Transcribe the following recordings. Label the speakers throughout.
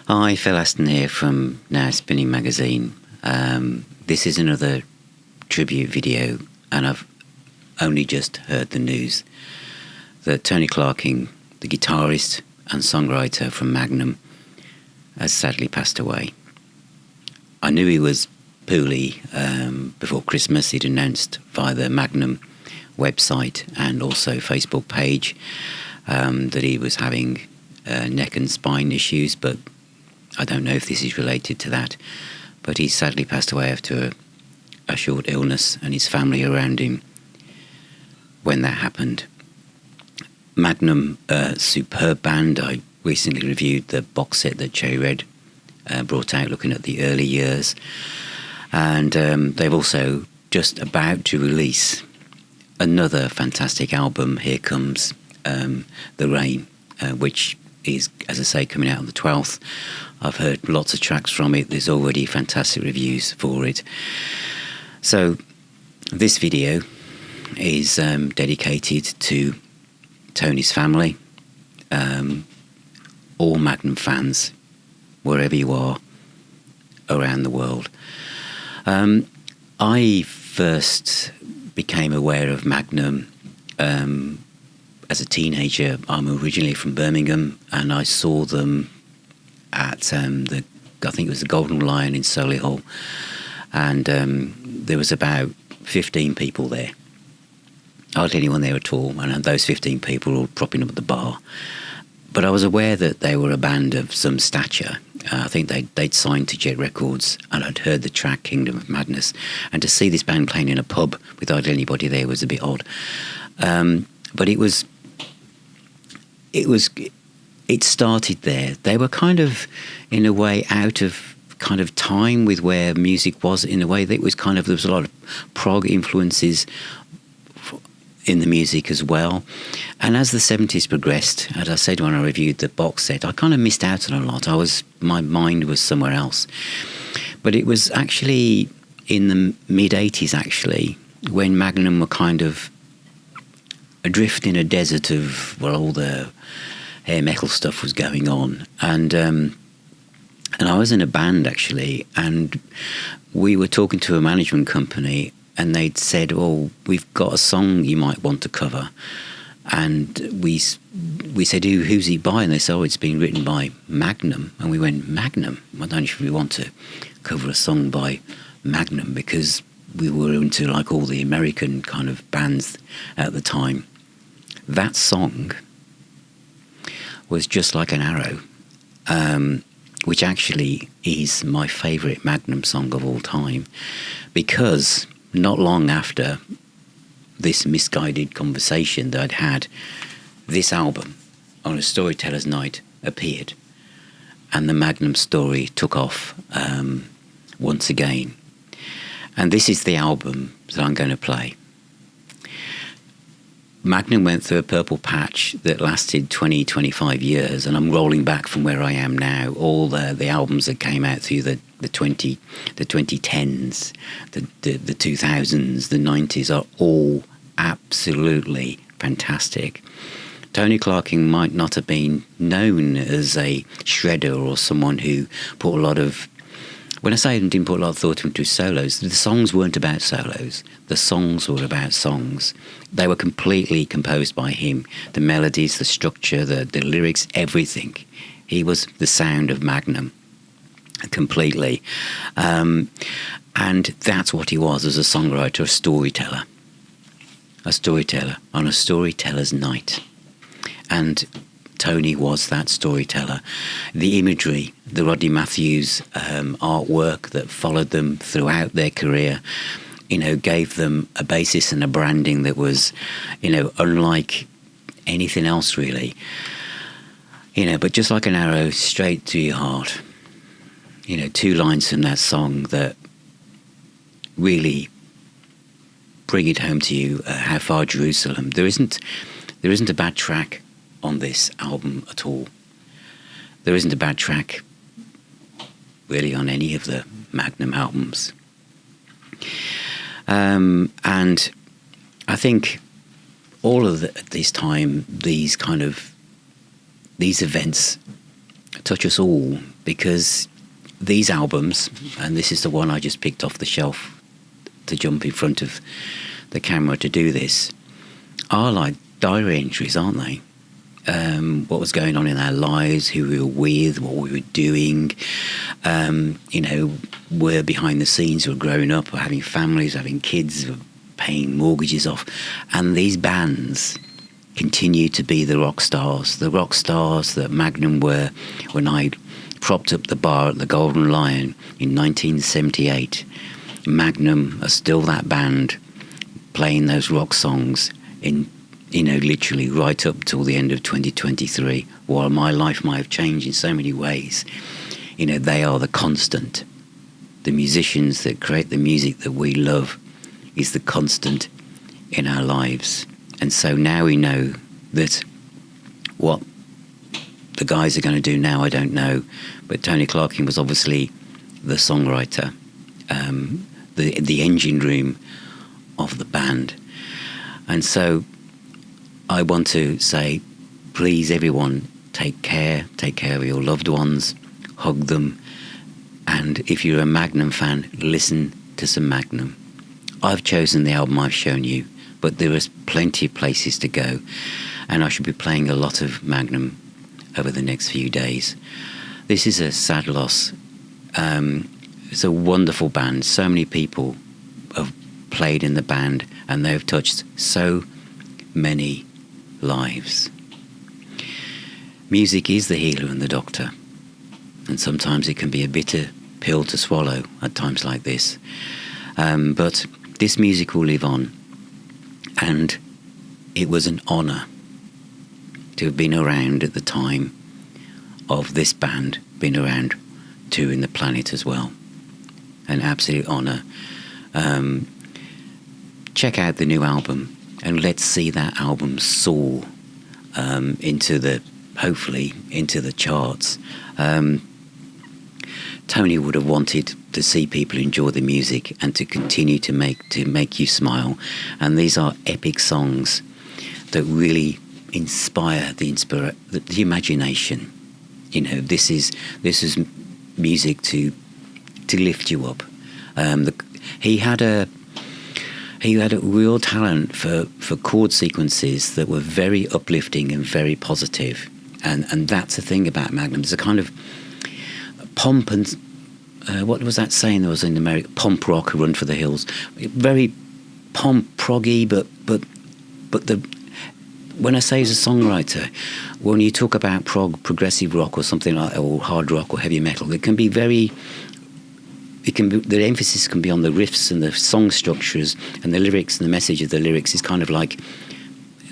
Speaker 1: Hi, Phil Aston here from Now Spinning Magazine. This is another tribute video, and I've only just heard the news that Tony Clarkin, the guitarist and songwriter from Magnum, has sadly passed away. I knew he was poorly before Christmas. He'd announced via the Magnum website and also Facebook page that he was having neck and spine issues, but I don't know if this is related to that. But he sadly passed away after a short illness, and his family around him when that happened. Magnum, a superb band. I recently reviewed the box set that Cherry Red brought out, looking at the early years, and they've also just about to release another fantastic album, Here Comes the Rain, which is, as I say, coming out on the 12th. I've heard lots of tracks from it. There's already fantastic reviews for it. So this video is dedicated to Tony's family, all Magnum fans, wherever you are around the world. I first became aware of Magnum as a teenager. I'm originally from Birmingham, and I saw them at I think it was the Golden Lion in Solihull, and there was about 15 people there. Hardly anyone there at all, and those 15 people were all propping up at the bar. But I was aware that they were a band of some stature. I think they'd signed to Jet Records, and I'd heard the track Kingdom of Madness, and to see this band playing in a pub without anybody there was a bit odd. But it started there. They were kind of, in a way, out of kind of time with where music was, in a way that it was kind of, there was a lot of prog influences in the music as well. And as the 70s progressed, as I said when I reviewed the box set, I kind of missed out on a lot. My mind was somewhere else. But it was actually in the mid-80s, actually, when Magnum were kind of adrift in a desert of, well, all the hair metal stuff was going on, and I was in a band actually, and we were talking to a management company, and they'd said, "Oh, we've got a song you might want to cover," and we said, "Who's it by?" And they said, "Oh, it's been written by Magnum," and we went, "Magnum? I don't know if we want to cover a song by Magnum," because we were into like all the American kind of bands at the time. That song was Just Like an Arrow, which actually is my favourite Magnum song of all time, because not long after this misguided conversation that I'd had, this album, On a Storyteller's Night, appeared, and the Magnum story took off once again. And this is the album that I'm going to play. Magnum went through a purple patch that lasted 20-25 years, and I'm rolling back from where I am now. All the albums that came out through the 2010s, the 2000s, the 90s are all absolutely fantastic. Tony Clarkin might not have been known as a shredder or someone who put a lot of, when I say didn't put a lot of thought into his solos, the songs weren't about solos. The songs were about songs. They were completely composed by him. The melodies, the structure, the lyrics, everything. He was the sound of Magnum, completely. And that's what he was as a songwriter, a storyteller. A storyteller on a storyteller's night. And Tony was that storyteller. The imagery, the Rodney Matthews artwork that followed them throughout their career, gave them a basis and a branding that was, unlike anything else really. But just like an arrow straight to your heart. Two lines from that song that really bring it home to you. How Far Jerusalem. There isn't a bad track on this album at all. There isn't a bad track really on any of the Magnum albums. And I think all of this time, these events touch us all, because these albums, and this is the one I just picked off the shelf to jump in front of the camera to do this, are like diary entries, aren't they? What was going on in our lives, who we were with, what we were doing, we're behind the scenes, we're growing up, we're having families, having kids, we're paying mortgages off. And these bands continue to be the rock stars that Magnum were when I propped up the bar at the Golden Lion in 1978. Magnum are still that band playing those rock songs in, literally right up till the end of 2023. While my life might have changed in so many ways, they are the constant. The musicians that create the music that we love is the constant in our lives. And so now we know that what the guys are going to do now, I don't know. But Tony Clarkin was obviously the songwriter, the engine room of the band. And so I want to say, please, everyone, take care of your loved ones, hug them. And if you're a Magnum fan, listen to some Magnum. I've chosen the album I've shown you, but there is plenty of places to go, and I should be playing a lot of Magnum over the next few days. This is a sad loss. It's a wonderful band. So many people have played in the band, and they've touched so many lives. Music is the healer and the doctor, and sometimes it can be a bitter pill to swallow at times like this. But this music will live on. And it was an honour to have been around at the time of this band, been around touring the planet as well. An absolute honour. Check out the new album, and let's see that album soar hopefully into the charts. Tony would have wanted to see people enjoy the music and to continue to make you smile. And these are epic songs that really inspire the imagination. This is music to lift you up. He had a real talent for chord sequences that were very uplifting and very positive. And that's the thing about Magnum. There's a kind of pomp and what was that saying there was in America? Pomp rock, run for the hills. Very pomp proggy, but when I say as a songwriter, when you talk about progressive rock or something like, or hard rock or heavy metal, the emphasis can be on the riffs and the song structures, and the lyrics and the message of the lyrics is kind of like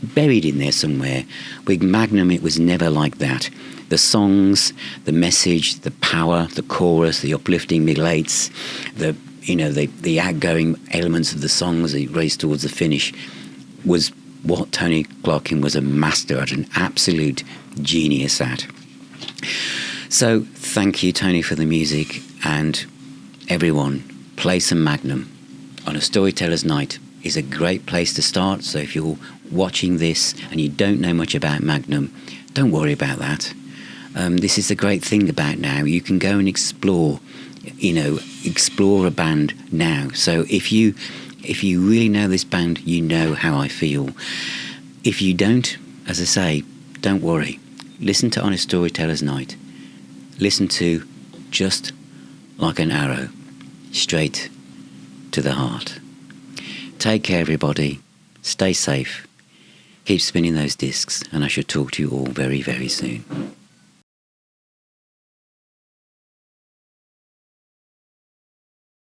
Speaker 1: buried in there somewhere. With Magnum, it was never like that. The songs, the message, the power, the chorus, the uplifting mid-lates, the outgoing elements of the songs that race towards the finish was what Tony Clarkin was a master at, an absolute genius at. So thank you, Tony, for the music, and everyone, play some Magnum. On a Storyteller's Night is a great place to start. So if you're watching this and you don't know much about Magnum, don't worry about that. This is the great thing about now. You can go and explore a band now. So if you really know this band, you know how I feel. If you don't, as I say, don't worry. Listen to On a Storyteller's Night. Listen to Just Like an Arrow, straight to the heart. Take care, everybody. Stay safe. Keep spinning those discs, and I shall talk to you all very, very soon.